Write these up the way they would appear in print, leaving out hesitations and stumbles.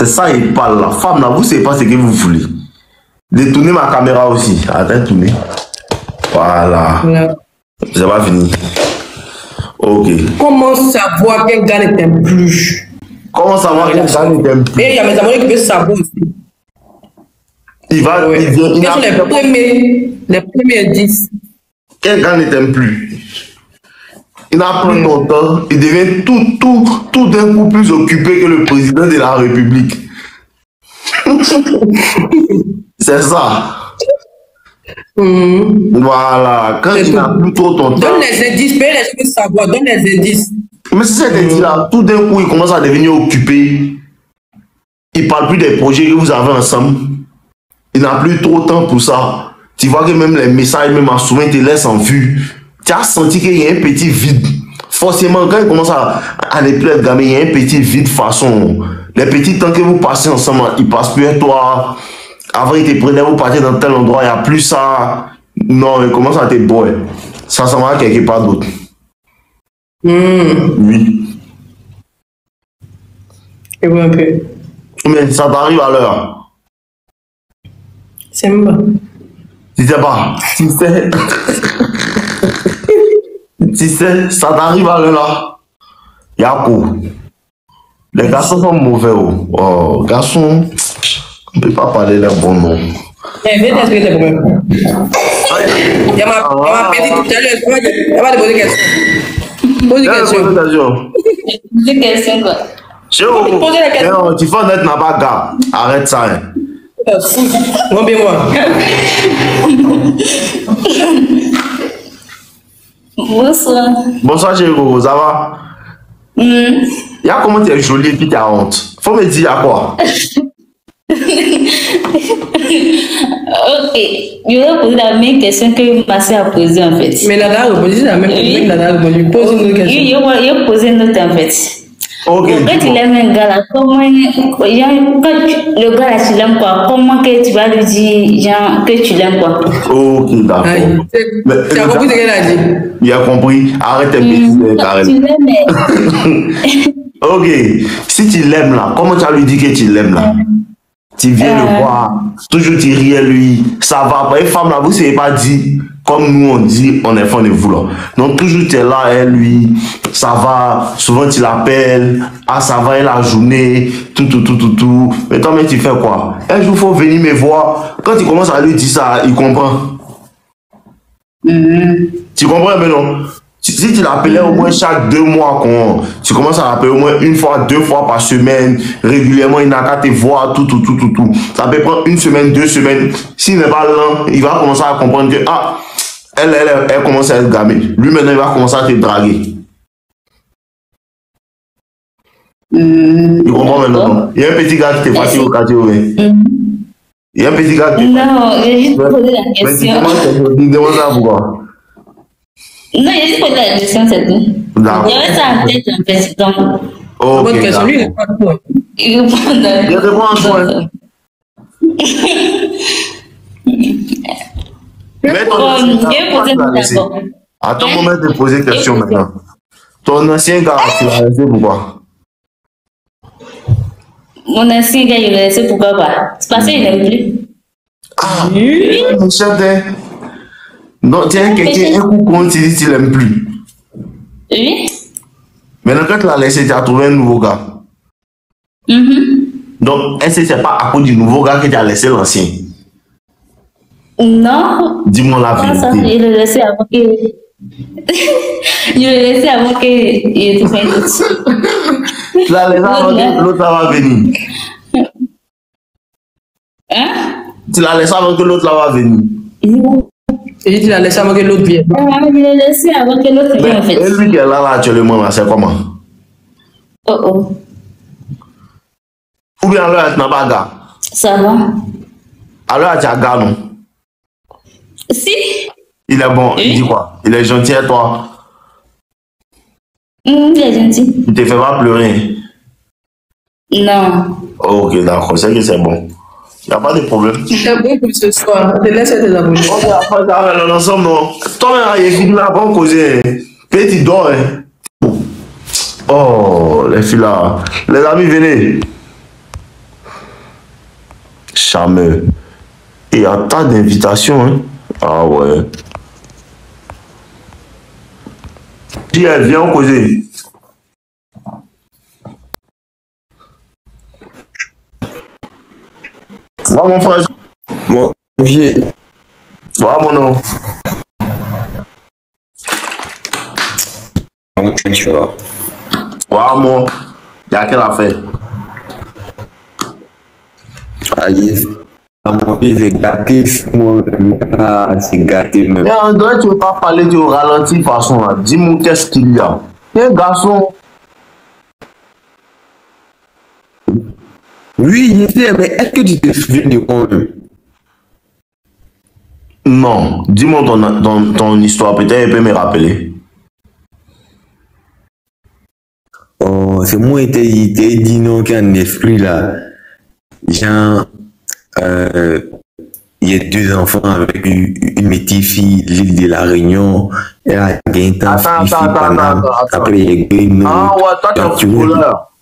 C'est ça, il parle. La femme, là, vous savez pas ce que vous voulez. Détournez ma caméra aussi. Attends, tournez. Voilà. Ça va finir. Ok. Comment savoir qu'un gars ne t'aime plus? Comment savoir qu'un gars ne t'aime plus? Et il y a mes amis qui veulent savoir aussi. Il va. Ouais. Il vient, Quels sont les premiers indices? Qu'un gars ne t'aime plus. Il n'a plus ton temps. Il devient tout d'un coup plus occupé que le président de la République. C'est ça. Voilà. Quand il n'a plus trop ton temps. Donne les indices, mais les gens savoir. Donne les indices. Mais c'est cet indice-là. Tout d'un coup, il commence à devenir occupé. Il ne parle plus des projets que vous avez ensemble. Il n'a plus trop de temps pour ça. Tu vois que même les messages, même en souvent, il te laisse en vue. Tu as senti qu'il y a un petit vide. Forcément, quand il commence à ne plus être gamin, il y a un petit vide façon. Les petits temps que vous passez ensemble, il passe plus à toi. Avant, il te prenait, vous partez dans tel endroit, il n'y a plus ça. Non, il commence à te boire. Ça s'en va quelque part d'autre. Oui. Je vois un peu. Mais ça t'arrive à l'heure. C'est moi. Tu sais pas. Tu sais. Tu sais, ça t'arrive à l'heure là. Yako. Les garçons sont mauvais. Oh, garçons, on ne peut pas parler leur bon nom. Mais viens t'expliquer tes problèmes. Il m'a pété tout à l'heure. Elle va te poser une question. Pose une question. Une question quoi? Posez la question. Non, tu fais honnête, n'a pas gars. Arrête ça. Hein. Moi, bien moi. Bonsoir. Bonsoir, chérie, ça va? Y'a comment tu es jolie et puis tu as honte? Faut me dire à quoi? Ok. Je vais poser la même question que Massé a posée en fait. Mais Nada a répondu la même question. Nada a répondu. Pose une autre question. Je vais poser une autre en fait. Ok. Quand tu aimes un gars là, comment quand le gars là tu l'aimes quoi? Comment que tu vas lui dire genre que tu l'aimes quoi? Ok, d'accord. Tu as compris ce qu'elle a dit? Il a compris. Arrête tes bêtises, Karen. Tu l'aimes mais... Ok. Si tu l'aimes là, comment tu as lui dit que tu l'aimes là? Tu viens le voir, toujours tu ris à lui, ça va. Après, une femme là, vous ne savez pas dire, comme nous on dit, on est fan de vous là. Donc toujours tu es là, et lui, ça va, souvent tu l'appelles, ah ça va, et la journée, tout. Mais toi, mais tu fais quoi? Un jour, il faut venir me voir. Quand tu commences à lui dire ça, il comprend. Tu comprends maintenant? Si tu l'appelais au moins chaque 2 mois, tu commences à l'appeler au moins 1 fois, 2 fois par semaine, régulièrement, il n'a qu'à te voir, tout. Ça peut prendre 1 semaine, 2 semaines. S'il n'est pas lent, il va commencer à comprendre que, ah, elle commence à être gamée. Lui, maintenant, il va commencer à te draguer. Il comprend maintenant. Il y a un petit gars qui t'est parti au quartier, oui. Il y a un petit gars qui t'est parti. Non, j'ai juste posé la question. Mais tu demandes ça pourquoi? Non, j'ai juste posé la question, c'est tout. D'accord. Il y avait ça en tête en fait, donc... Ok, Bonne question, lui, il n'est pas de quoi. Il répond dans... Il répond en soi. Attends, on va te poser une question maintenant. Ton ancien gars, tu l'as laissé pourquoi? Mon ancien gars, il l'a laissé pourquoi pas? C'est parce qu'il n'aime plus. Ah, oui, mon chef, non, tiens, quelqu'un, un coup, comment tu dis qu'il n'aime plus? Oui. Maintenant, quand tu l'as laissé, tu as trouvé un nouveau gars. Donc, est-ce que c'est pas à cause du nouveau gars que tu as laissé l'ancien? Non. Dis-moi la vérité. Il l'a laissé avant que... Il l'a laissé avant qu'il était pas ici. Tu l'as laissé avant que l'autre va venir. Hein? Tu l'as laissé avant que l'autre va venir. Et tu l'as laissé avant que l'autre vienne. Il l'a laissé avant que l'autre vienne en fait. Et lui qui est là actuellement, c'est comment? Oh. Ou bien alors, tu n'as pas de gars? Ça va. Alors, tu as gars, non? Si. Il est bon, il dit quoi? Il est gentil à toi? Il est gentil. Il te fait pas pleurer? Non. Ok, d'accord, c'est que c'est bon. Il n'y a pas de problème. C'est bon pour ce soir. Je te laisse tes abonnés. Ok, après, ça va, ensemble, non? Toi-même, il est fini là, pas causer. Petit dors, hein? Oh, les filles là. Les amis, venez. Charmeur. Et il y a tas d'invitations, hein. Ah ouais. Dis, elle vient causer. Va mon frère. Mon vieux. Va mon nom. Tu vois. Va mon. Il y a quelle affaire? Aïe. Mon vieux, c'est gâté. C'est gâté même. Et en dehors, tu ne veux pas parler du ralenti façon là. Dis-moi qu'est-ce qu'il y a. Un garçon. Oui, je sais, mais est-ce que tu te souviens de moi-même? Non. Dis-moi ton histoire. Peut-être elle peut me rappeler. Oh, c'est moi qui t'ai dit non, qu'il y a un esprit là. Genre, il y a 2 enfants avec une petite fille, l'île de la Réunion. Elle a gagné ta fille, Paname. Après, il y a gagné. Ah ouais, toi, tu es un footballeur.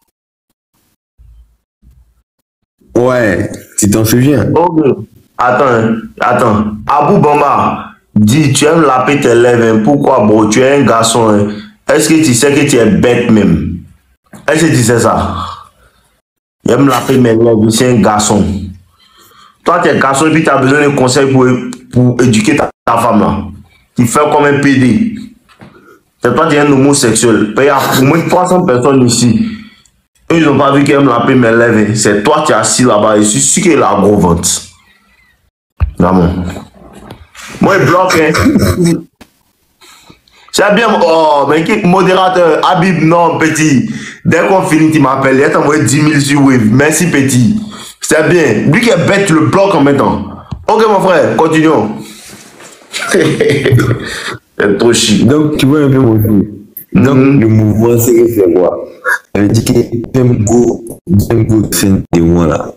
Ouais, tu t'en souviens? Ok. Attends. Abou Bamba, dis, tu aimes laper tes lèvres, hein. Pourquoi, bro? Tu es un garçon, hein. Est-ce que tu sais que tu es bête même? Est-ce que tu sais ça? J'aime laper mes lèvres, je suis un garçon. Toi, tu es garçon et puis tu as besoin de conseils pour éduquer ta femme là. Tu fais comme un PD. C'est toi qui es un homosexuel. Il y a au moins 300 personnes ici. Eux, ils n'ont pas vu qu'elle me laper mes lèvres. C'est toi qui es assis là-bas. Je suis sûr qu'il a un gros ventre. Vraiment. Moi, il bloque. Hein. C'est bien. Oh, mais qui modérateur? Habib, non, petit. Dès qu'on finit, tu m'appelles. Il a envoyé 10 000 sur Wave. Merci, petit. C'est bien. Lui qui est bête, le bloque en même temps. Ok, mon frère, continuons. C'est trop chic. Donc, tu vois un peu mon vieux. Donc, le mouvement, c'est quoi? Elle dit que j'aime go de moi là.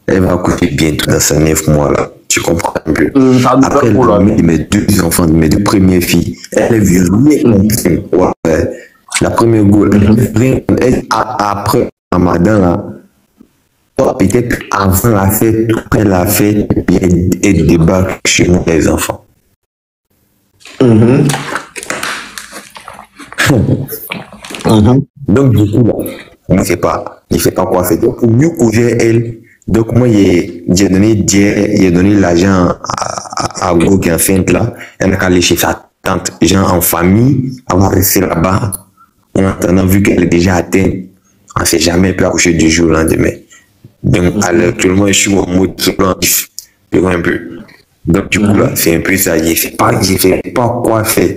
Elle va coucher bientôt dans ces 9 mois là. Tu comprends un peu? Après, elle a mis mes 2 enfants, mes 2 premières filles. Elle est virée. Ouais. La première go, après Ramadan là. Peut-être avant la fête, après la fête, elle débarque chez nous les enfants. Donc du coup là, il ne sait pas quoi faire. Donc pour mieux couvrir elle, donc moi j'ai donné l'argent à Go qui est en feinte là, elle n'a qu'à aller chez sa tante, genre en famille, avoir resté là-bas. En attendant, vu qu'elle est déjà atteinte, on ne sait jamais peut accoucher du jour au lendemain. Donc actuellement je suis en mode soulatif, un peu. Donc du coup là, c'est un peu ça, je sais pas quoi faire.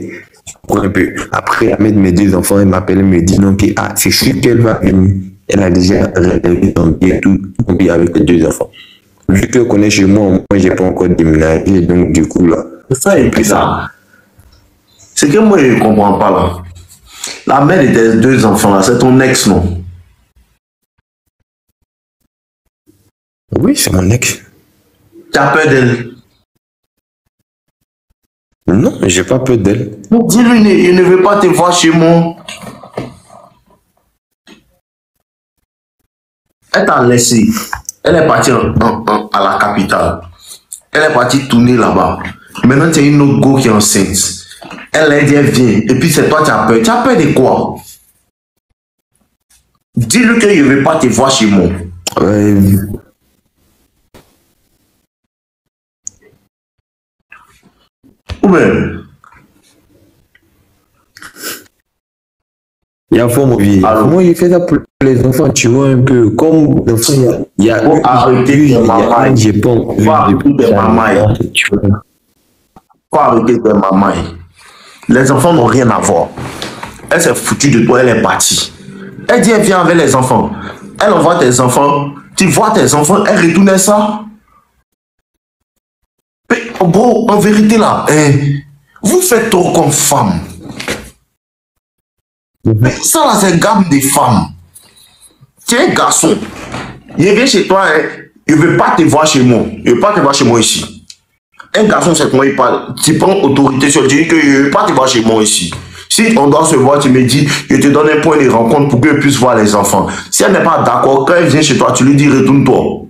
Un peu. Après, elle met mes 2 enfants, elle m'appelle, elle me dit non, c'est sûr qu'elle va venir. Elle a déjà réservé son billet, tout son billet avec les 2 enfants. Vu qu'elle connaît chez moi, j'ai pas encore déménagé, donc du coup là. Ça est bizarre. C'est que moi je ne comprends pas là. La mère de tes 2 enfants là, c'est ton ex, non? Oui, c'est mon ex. Tu as peur d'elle? Non, j'ai pas peur d'elle. Dis-lui, il ne veut pas te voir chez moi. Elle t'a laissé. Elle est partie à la capitale. Elle est partie tourner là-bas. Maintenant, tu as une autre go qui est enceinte. Elle a dit, elle vient. Et puis, c'est toi qui as peur. Tu as peur de quoi? Dis-lui qu'il ne veut pas te voir chez moi. Ou bien? Il y a fort mon vieux. Moi, j'ai fait ça pour les enfants, tu vois un peu. Comme l'enfant, il y a faut arrêter de mamaille. J'ai pas envie de mamaille. Faut arrêter de mamaille. Les enfants n'ont rien à voir. Elle s'est foutue de toi, elle est partie. Elle dit, elle vient avec les enfants. Elle envoie tes enfants. Tu vois tes enfants, elle retourne ça. Mais, bro, en vérité là, vous faites trop comme femme. Mais ça là, c'est gamme des femmes. Tu es un garçon. Il vient chez toi, il ne veut pas te voir chez moi. Il ne veut pas te voir chez moi ici. Un garçon, c'est comment il parle. Tu prends autorité sur lui, qu'il ne veut pas te voir chez moi ici. Si on doit se voir, tu me dis, je te donne un point de rencontre pour qu'elle puisse voir les enfants. Si elle n'est pas d'accord, quand elle vient chez toi, tu lui dis, retourne-toi.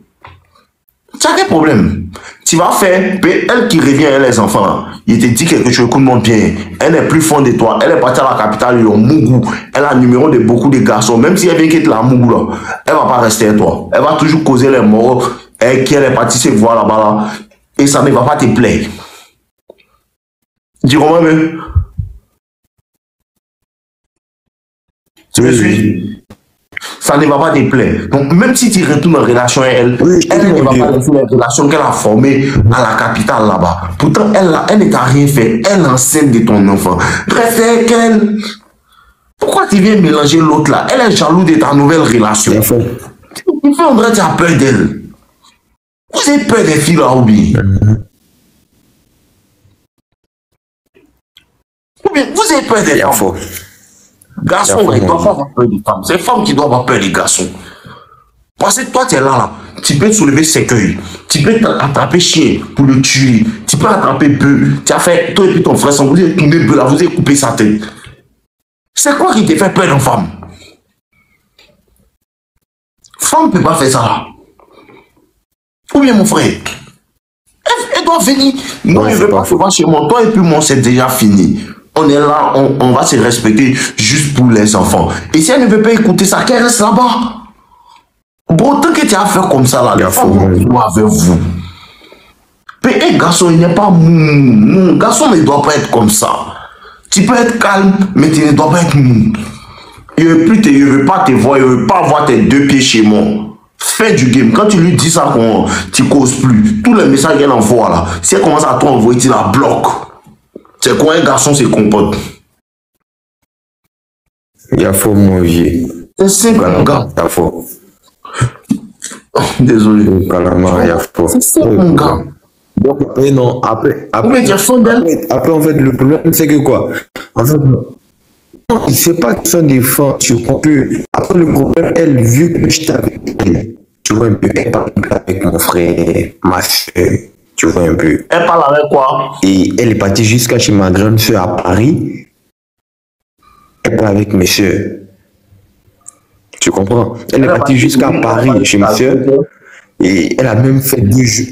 Tu as quel problème? Tu vas faire, elle qui revient, elle les enfants là, il te dit quelque chose, écoute-moi bien, elle est plus fond de toi, elle est partie à la capitale, le Mougou, elle a le numéro de beaucoup de garçons, même si elle vient quitter la Mougou là, elle va pas rester avec toi, elle va toujours causer les morts, elle qui elle est partie se voir là-bas là, et ça ne va pas te plaire. Tu comprends bien? Tu me suis? Ça ne va pas te plaire. Donc, même si tu retournes en relation avec elle, elle ne va pas laisser les relations qu'elle a formées à la capitale là-bas. Pourtant, elle ne t'a rien fait. Elle est enceinte de ton enfant. Reste avec elle. Pourquoi tu viens mélanger l'autre là? Elle est jalouse de ta nouvelle relation. Il faudrait que tu as peur d'elle. Vous avez peur des filles là, Obi? Ou bien, vous avez peur des femmes? Garçons, ils ne doivent pas avoir peur des femmes. C'est les femmes qui doivent avoir peur des garçons. Parce que toi, tu es là, tu peux soulever cercueil, tu peux attraper chien pour le tuer, tu peux attraper bœuf, tu as fait, toi et puis ton frère, vous avez tourné bœuf là, vous avez coupé sa tête. C'est quoi qui te fait peur d'une femme? Femme ne peut pas faire ça là. Ou bien mon frère, elle doit venir. Non, je ne veux pas faire chez moi. Toi et puis moi, c'est déjà fini. On est là, on va se respecter juste pour les enfants. Et si elle ne veut pas écouter ça, qu'elle reste là-bas. Bon, tant que tu as fait comme ça, là, les femmes vont jouer avec vous. Mais un garçon, il n'est pas mou. Un garçon ne doit pas être comme ça. Tu peux être calme, mais tu ne dois pas être mou. Il ne veut pas te voir, il ne veut pas avoir tes deux pieds chez moi. Fais du game. Quand tu lui dis ça, tu causes plus. Tous les messages qu'elle envoie là, si elle commence à t'envoyer, tu la bloques. C'est quoi un garçon se comporte? Il y a faux, mon vieux. C'est simple, mon gars. Il y a faux. Désolé. Il y a faux. C'est simple, mon gars. Donc, mais non, après, en fait, le problème, c'est que quoi? En fait, c'est pas que ce sont des femmes, tu comprends. Après, le problème, elle, vu que je t'avais dit, tu vois un peu, elle parle avec mon frère, ma soeur. Tu vois un peu. Elle parle avec quoi? Et elle est partie jusqu'à chez ma grande soeur à Paris. Elle parle avec mes soeurs. Tu comprends? Elle est partie jusqu'à Paris chez mes soeurs. Et elle a même fait 2 jours.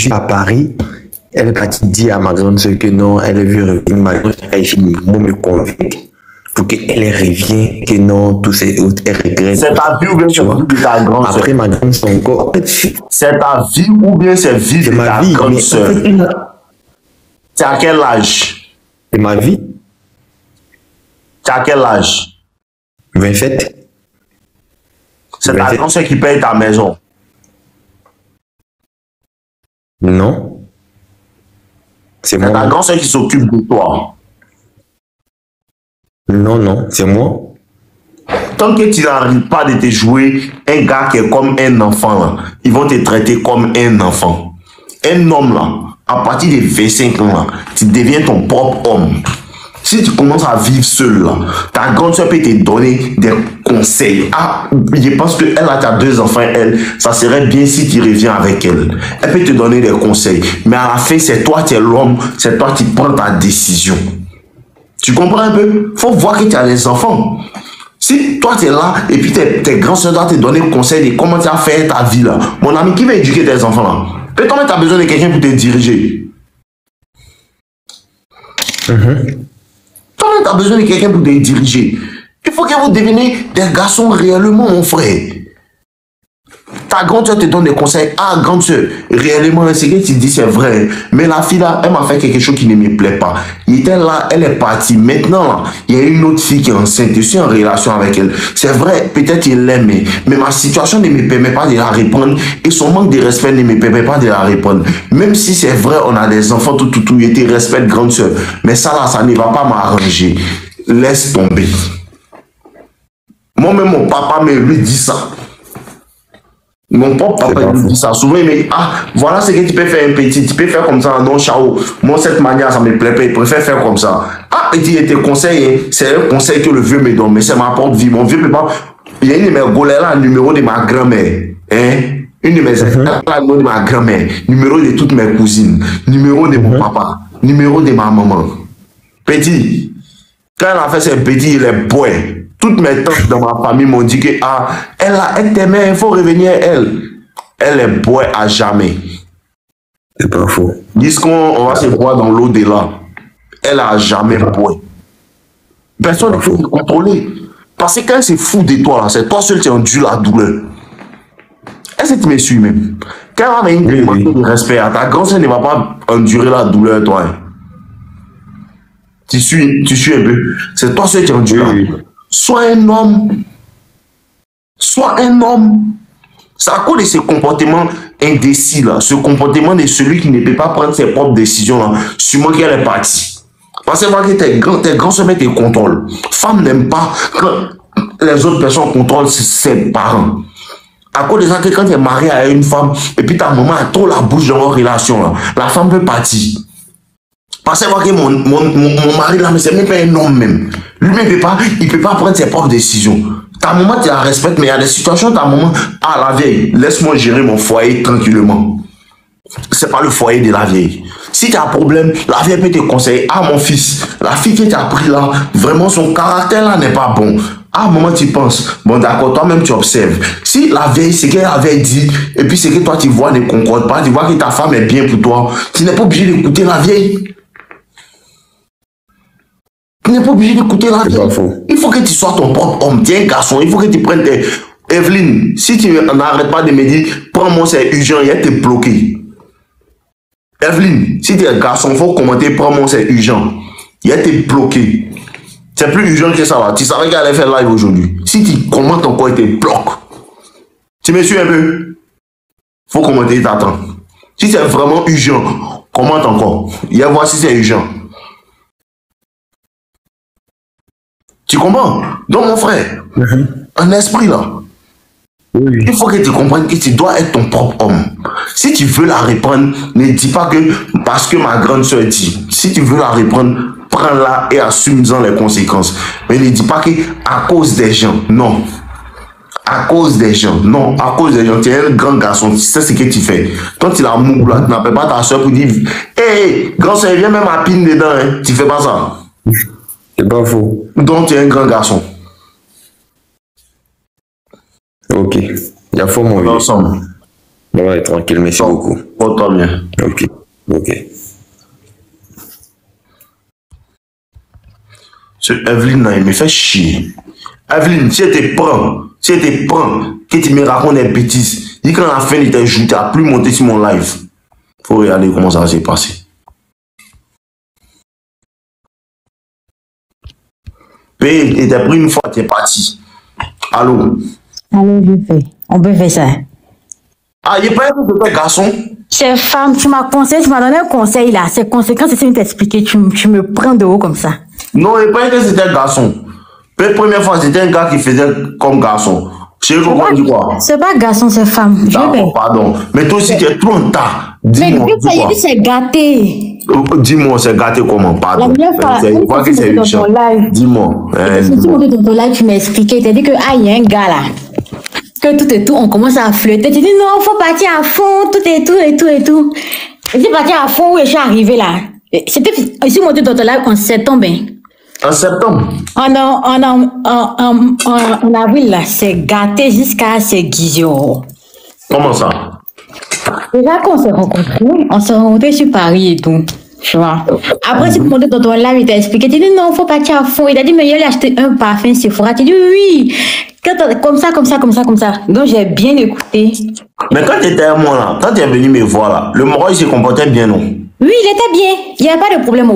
À Paris, elle est partie dire à ma grande soeur que non, elle est vue revenir. Ma grande soeur a essayé de me convaincre pour qu'elle revienne, que non, tout c'est, elle regrette. C'est ta vie ou bien c'est vie de ta grande soeur? Après, ma grande soeur encore. C'est ta vie ou bien c'est vie de ta grande soeur? C'est à quel âge? C'est ma vie. C'est à quel âge? 27. C'est ta grande soeur qui paye ta maison? Non. C'est moi. C'est ta grande soeur qui s'occupe de toi? Non, c'est moi. Tant que tu n'arrives pas de te jouer un gars qui est comme un enfant, là, ils vont te traiter comme un enfant. Un homme, là, à partir de 25 ans, là, tu deviens ton propre homme. Si tu commences à vivre seul, là, ta grande soeur peut te donner des conseils. Ah, je pense qu'elle a tes 2 enfants, elle, ça serait bien si tu reviens avec elle. Elle peut te donner des conseils. Mais à la fin, c'est toi qui es l'homme, c'est toi qui prends ta décision. Tu comprends un peu? Faut voir que tu as des enfants. Si toi tu es là et puis tes grands soeurs doivent te donner le conseil de comment tu as fait ta vie là. Mon ami, qui va éduquer tes enfants là? Peut-être que tu as besoin de quelqu'un pour te diriger. Toi, tu as besoin de quelqu'un pour te diriger. Il faut que vous deveniez des garçons réellement, mon frère. Ta grande soeur te donne des conseils. Ah, grande soeur, réellement, ce que tu dis, c'est vrai. Mais la fille là, elle m'a fait quelque chose qui ne me plaît pas. Il était là, elle est partie. Maintenant, là, il y a une autre fille qui est enceinte. Je suis en relation avec elle. C'est vrai, peut-être il l'aime, mais ma situation ne me permet pas de la répondre. Et son manque de respect ne me permet pas de la répondre. Même si c'est vrai, on a des enfants, tout, il te respecte, grande soeur. Mais ça là, ça ne va pas m'arranger. Laisse tomber. Moi-même, mon papa me lui dit ça. Mon propre papa nous dit ça souvent, mais voilà ce que tu peux faire un petit, tu peux faire comme ça, non, ciao. Moi, cette manière, ça me plaît pas, il préfère faire comme ça. Ah, petit, il te conseille, c'est un conseil que le vieux me donne, mais c'est ma propre vie. Mon vieux peut pas. Il y a une de mes golets là, le numéro de ma grand-mère, hein. Une de mes le numéro de ma grand-mère, numéro de toutes mes cousines, numéro de mon papa, numéro de ma maman. Petit, quand elle a fait ses petits, il est boy. Toutes mes tantes dans ma famille m'ont dit que elle t'aimait, il faut revenir à elle. elle est boire à jamais. C'est pas faux. Disent qu'on va se boire dans l'au-delà. Elle a jamais boire. Personne ne peut te contrôler. Parce que quand c'est fou de toi, là, c'est toi seul qui endure la douleur. Est-ce que tu me suis même? Quand on a une demande de respect, ta grand-sœur ne va pas endurer la douleur, toi. Hein. Tu suis un peu. C'est toi seul qui endure. Oui. Sois un homme. Sois un homme. C'est à cause de ce comportement indécis, là. Ce comportement de celui qui ne peut pas prendre ses propres décisions, là. Sûrement qu'elle est partie. Parce que tes grands-sœurs te contrôlent. Femme n'aime pas quand les autres personnes contrôlent ses parents. À cause de ça, que quand tu es marié à une femme, et puis ta maman a trop la bouche dans leur relation, là, la femme peut partir. Parce que mon mari, là, mais c'est même pas un homme même. Lui-même, il peut pas prendre ses propres décisions. Ta maman, tu la respectes, mais il y a des situations, ta maman, la vieille, laisse-moi gérer mon foyer tranquillement. C'est pas le foyer de la vieille. Si tu as un problème, la vieille peut te conseiller. Ah, mon fils, la fille que tu as pris là, vraiment son caractère là n'est pas bon. À un moment, tu penses, bon d'accord, toi-même tu observes. Si la vieille, ce qu'elle avait dit, et puis ce que toi tu vois ne concorde pas, tu vois que ta femme est bien pour toi, tu n'es pas obligé d'écouter la vieille. Tu n'es pas obligé d'écouter la vieille. Il faut que tu sois ton propre homme, tiens garçon, il faut que tu prennes tes... Evelyne, si tu n'arrêtes pas de me dire, prends-moi, c'est urgent, il y a été bloqué. Evelyne, si tu es un garçon, il faut commenter, prends-moi, c'est urgent. Il a été bloqué. C'est plus urgent que ça va. Tu savais qu'elle allait faire live aujourd'hui. Si tu commentes encore, il te bloque. Tu me suis un peu? Faut commenter, il t'attend. Si c'est vraiment urgent, commente encore. Il y a voir si c'est urgent. Tu comprends? Donc mon frère, un esprit là. Oui. Il faut que tu comprennes que tu dois être ton propre homme. Si tu veux la reprendre, ne dis pas que parce que ma grande soeur dit. Si tu veux la reprendre, prends-la et assume-en les conséquences. Mais ne dis pas que à cause des gens. Non. À cause des gens. Non, à cause des gens. Tu es un grand garçon. Tu sais ce que tu fais. Quand tu la moules là, tu n'appelles pas ta soeur pour dire hey, grand soeur, viens même à pine dedans. Hein. Tu fais pas ça. C'est pas faux. Donc tu es un grand garçon. Ok. Il y a faux mon vieux. Ensemble. Ouais, tranquille, merci beaucoup. Oh, toi bien. Ok. Ok. Ce Evelyne, il me fait chier. Evelyne, si elle te prend, que tu me racontes des bêtises, dis qu'à la fin de tes jours, tu n'as plus monté sur mon live. Faut regarder comment ça s'est passé. Paye, tu t'es pris une fois, tu es parti. Allô? Allô, je fais. On peut faire ça. Ah, il n'est pas un peu de garçon? Chef femme, tu m'as conseillé, tu m'as donné un conseil là. Ces conséquences, c'est de t'expliquer. Tu me prends de haut comme ça. Non, il n'est pas que c'était un garçon. La première fois, c'était un gars qui faisait comme garçon. Je sais pas quoi. C'est pas garçon, c'est femme. Pardon. Mais toi aussi, tu es trop en tas. Dis-moi. Mais ça, c'est gâté. Dis-moi, c'est gâté comment? Pardon. La première fois, que c'est dans ton live. Dis-moi. Dans ton live, tu m'as expliqué. Tu as dit que, il y a un gars là. Que tout et tout, on commence à flirter. Tu dis non, faut partir à fond, tout et tout et tout et tout. Je suis parti à fond où je suis arrivé là. C'était, je suis monté dans ton live en septembre. En septembre? En avril là, c'est gâté jusqu'à ces guisions. Comment ça? Déjà qu'on s'est rencontrés sur Paris et tout. Tu vois. Après, tu montais dans ton live, il t'a expliqué. Tu dis non, faut partir à fond. Il t'a dit, mais il a acheté un parfum Sephora. Tu dis oui. Comme ça. Donc, j'ai bien écouté. Mais quand tu étais à moi là, quand tu es venu me voir là, le moro il se comportait bien, non? Oui, il était bien. Il n'y a pas de problème.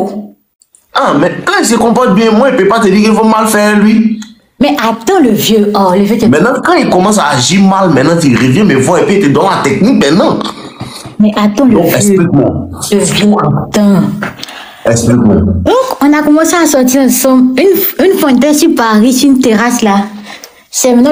Ah, mais quand il se comporte bien, moi, il ne peut pas te dire qu'il faut mal faire lui. Mais attends, le vieux. Oh, le vieux. Maintenant, quand il commence à agir mal, maintenant, il revient me voir et puis il te donne la technique maintenant. Mais attends, le vieux. Explique-moi. Le vieux, attends. Explique-moi. Donc, on a commencé à sortir ensemble. Une fontaine sur Paris, sur une terrasse là. C'est maintenant